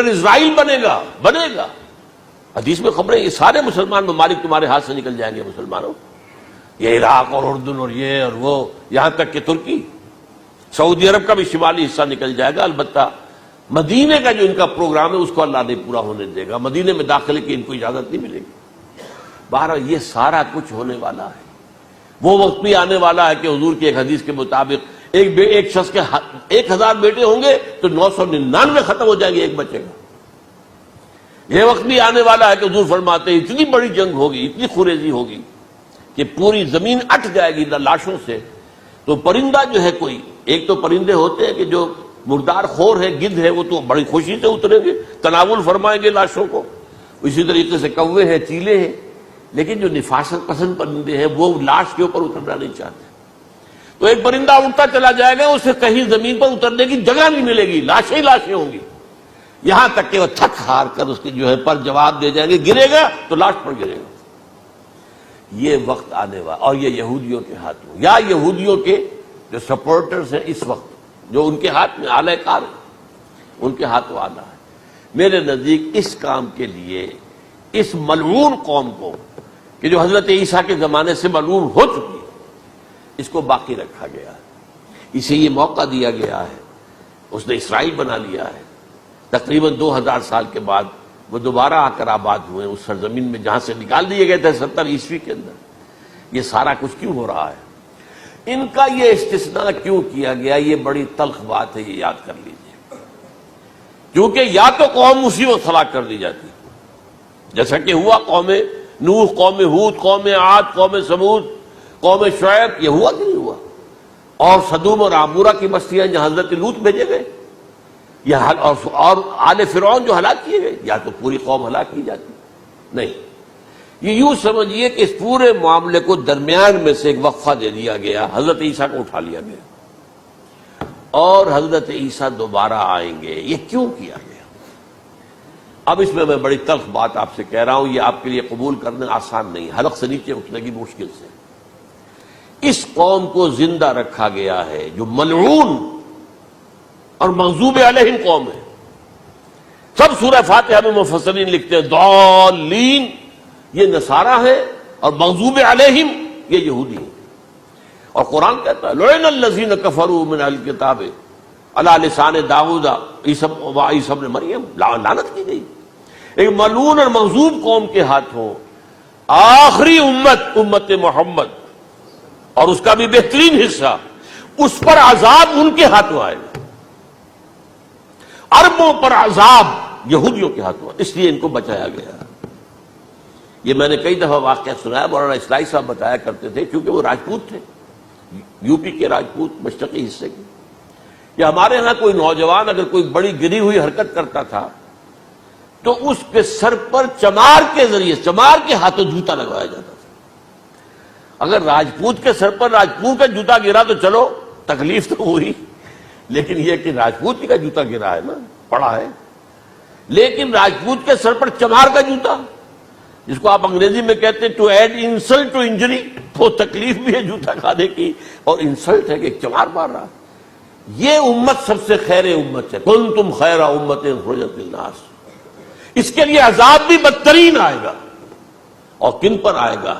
Greater اسرائیل بنے گا. حدیث میں خبریں، یہ سارے مسلمان ممالک تمہارے ہاتھ سے نکل جائیں گے مسلمانوں، یہ عراق اور اردن اور یہ اور وہ، یہاں تک کہ ترکی، سعودی عرب کا بھی شمالی حصہ نکل جائے گا. البتہ مدینے کا جو ان کا پروگرام ہے اس کو اللہ نہیں پورا ہونے دے گا، مدینے میں داخلے کی ان کو اجازت نہیں ملے گی. بہرحال یہ سارا کچھ ہونے والا ہے. وہ وقت بھی آنے والا ہے کہ حضور کی ایک حدیث کے مطابق ایک شخص کے 1000 بیٹے ہوں گے تو 999 ختم ہو جائیں گے، ایک بچے گا. یہ وقت بھی آنے والا ہے کہ حضور فرماتے ہیں اتنی بڑی جنگ ہوگی، اتنی خوریزی ہوگی کہ پوری زمین اٹ جائے گی لاشوں سے. تو پرندہ جو ہے کوئی، ایک تو پرندے ہوتے ہیں کہ جو مردار خور ہے، گدھ ہے، وہ تو بڑی خوشی سے اتریں گے، تناول فرمائیں گے لاشوں کو. اسی طریقے سے کوے ہیں، چیلے ہیں. لیکن جو نفاست پسند پرندے ہیں وہ لاش کے اوپر اترنا نہیں چاہتے. تو ایک پرندہ اڑتا چلا جائے گا، اسے کہیں زمین پر اترنے کی جگہ نہیں ملے گی، لاشیں ہی لاشیں ہوں گی، یہاں تک کہ وہ تھک ہار کر اس کے جو ہے پر جواب دے جائیں گے. گرے گا تو لاش پر گرے گا. یہ وقت آنے والا، اور یہ یہودیوں کے ہاتھوں، یا یہودیوں کے جو سپورٹرز ہیں اس وقت، جو ان کے ہاتھ میں آلہ کار ہے، ان کے ہاتھوں آنا ہے. میرے نزدیک اس کام کے لیے اس ملعون قوم کو، کہ جو حضرت عیسیٰ کے زمانے سے ملعون ہو چکی ہے، اس کو باقی رکھا گیا ہے. اسے یہ موقع دیا گیا ہے. اس نے اسرائیل بنا لیا ہے. تقریباً 2000 سال کے بعد وہ دوبارہ آ کر آباد ہوئے اس سرزمین میں جہاں سے نکال دیے گئے تھے 70 عیسوی کے اندر. یہ سارا کچھ کیوں ہو رہا ہے؟ ان کا یہ استثناء کیوں کیا گیا؟ یہ بڑی تلخ بات ہے، یہ یاد کر لیجیے. کیونکہ یا تو قوم اسی وقت ہلاک کر دی جاتی، جیسا کہ ہوا قوم نوح، قوم ہود، قوم عاد، قوم ثمود، قوم شعیب. یہ ہوا کہ نہیں ہوا؟ اور سدوم اور عمورہ کی بستیاں جہاں حضرت لوط بھیجے گئے، اور آل فرعون جو ہلاک کیے گئے. یا تو پوری قوم ہلاک کی جاتی، نہیں. یہ یوں سمجھیے کہ اس پورے معاملے کو درمیان میں سے ایک وقفہ دے دیا گیا، حضرت عیسیٰ کو اٹھا لیا گیا، اور حضرت عیسیٰ دوبارہ آئیں گے. یہ کیوں کیا گیا؟ اب اس میں بڑی تلخ بات آپ سے کہہ رہا ہوں، یہ آپ کے لیے قبول کرنا آسان نہیں، حلق سے نیچے اٹھنے کی مشکل سے. اس قوم کو زندہ رکھا گیا ہے جو ملعون اور مغضوب علیہم قوم ہے. سب سورہ فاتحہ میں مفسرین لکھتے ہیں ضالین، یہ نصارہ ہے، اور مغضوب علیہم یہ یہودی ہیں. اور قرآن کہتا ہے لعن الذین کفروا من اہل الکتاب علی لسان داؤد وعیسی ابن مریم، لعنت کی گئی. ایک ملعون اور مغضوب قوم کے ہاتھوں آخری امت محمد، اور اس کا بھی بہترین حصہ، اس پر عذاب ان کے ہاتھوں آئے گا. عربوں پر عذاب یہودیوں کے ہاتھوں، اس لیے ان کو بچایا گیا. یہ میں نے کئی دفعہ واقعہ سنایا، مولانا اسلائی صاحب بتایا کرتے تھے، کیونکہ وہ راجپوت تھے، یو پی کے راجپوت، مشرقی حصے کے. کہ ہمارے ہاں کوئی نوجوان اگر کوئی بڑی گری ہوئی حرکت کرتا تھا تو اس کے سر پر چمار کے ذریعے، چمار کے ہاتھوں جوتا لگوایا جاتا تھا. اگر راجپوت کے سر پر راجپوت کا جوتا گرا تو چلو تکلیف تو ہوئی، لیکن یہ کہ راجپوت کا جوتا گرا ہے نا، پڑا ہے. لیکن راجپوت کے سر پر چمار کا جوتا، جس کو آپ انگریزی میں کہتے ہیں to add insult to injury, تو تکلیف بھی ہے جوتا کھانے کی، اور انسلٹ ہے کہ ایک چمار مار رہا. یہ امت سب سے خیر امت ہے، کنتم خیر امت اخرجت للناس. اس کے لیے عذاب بھی بدترین آئے گا. اور کن پر آئے گا؟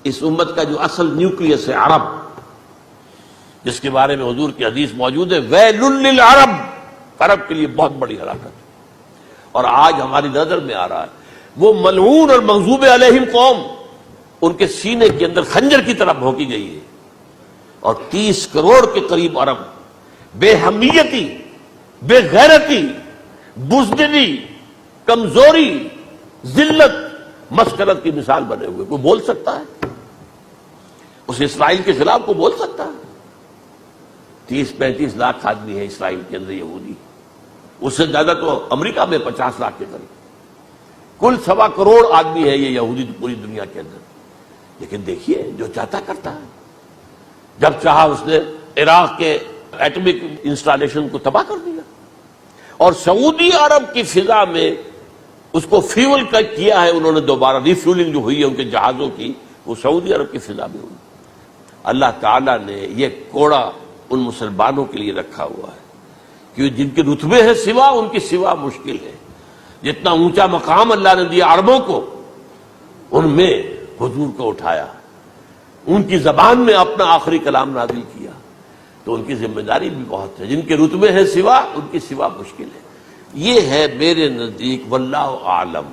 اس امت کا جو اصل نیوکلیس ہے، عرب، جس کے بارے میں حضور کی حدیث موجود ہے ویل للعرب، عرب کے لیے بہت بڑی ہلاکت. اور آج ہماری نظر میں آ رہا ہے وہ ملعون اور مغضوب علیہم قوم، ان کے سینے کے اندر خنجر کی طرح بھونکی گئی ہے. اور 30 کروڑ کے قریب عرب بے حمیتی، بے غیرتی، بزدلی، کمزوری، ذلت، مسکرت کی مثال بنے ہوئے. کوئی بول سکتا ہے اس اسرائیل کے خلاف؟ کو بول سکتا ہے؟ 30-35 لاکھ آدمی ہے اسرائیل کے اندر یہودی، اس سے زیادہ تو امریکہ میں 50 لاکھ کے قریب. کل 1.25 کروڑ آدمی ہے یہ یہودی پوری دنیا کے اندر. لیکن دیکھیے جو چاہتا کرتا ہے. جب چاہا اس نے عراق کے ایٹمک انسٹالیشن کو تباہ کر دیا، اور سعودی عرب کی فضا میں اس کو فیول کیا ہے انہوں نے. دوبارہ ریفیولنگ جو ہوئی ہے ان کے جہازوں کی، وہ سعودی عرب کی فضا میں ہوئی. اللہ تعالیٰ نے یہ کوڑا ان مسلمانوں کے لیے رکھا ہوا ہے کہ جن کے رتبے ہیں سوا، ان کی سوا مشکل ہے. جتنا اونچا مقام اللہ نے دیا عربوں کو، ان میں حضور کو اٹھایا، ان کی زبان میں اپنا آخری کلام نازل کیا، تو ان کی ذمہ داری بھی بہت ہے۔ جن کے رتبے ہیں سوا، ان کی سوا مشکل ہے۔ یہ ہے میرے نزدیک واللہ اعلم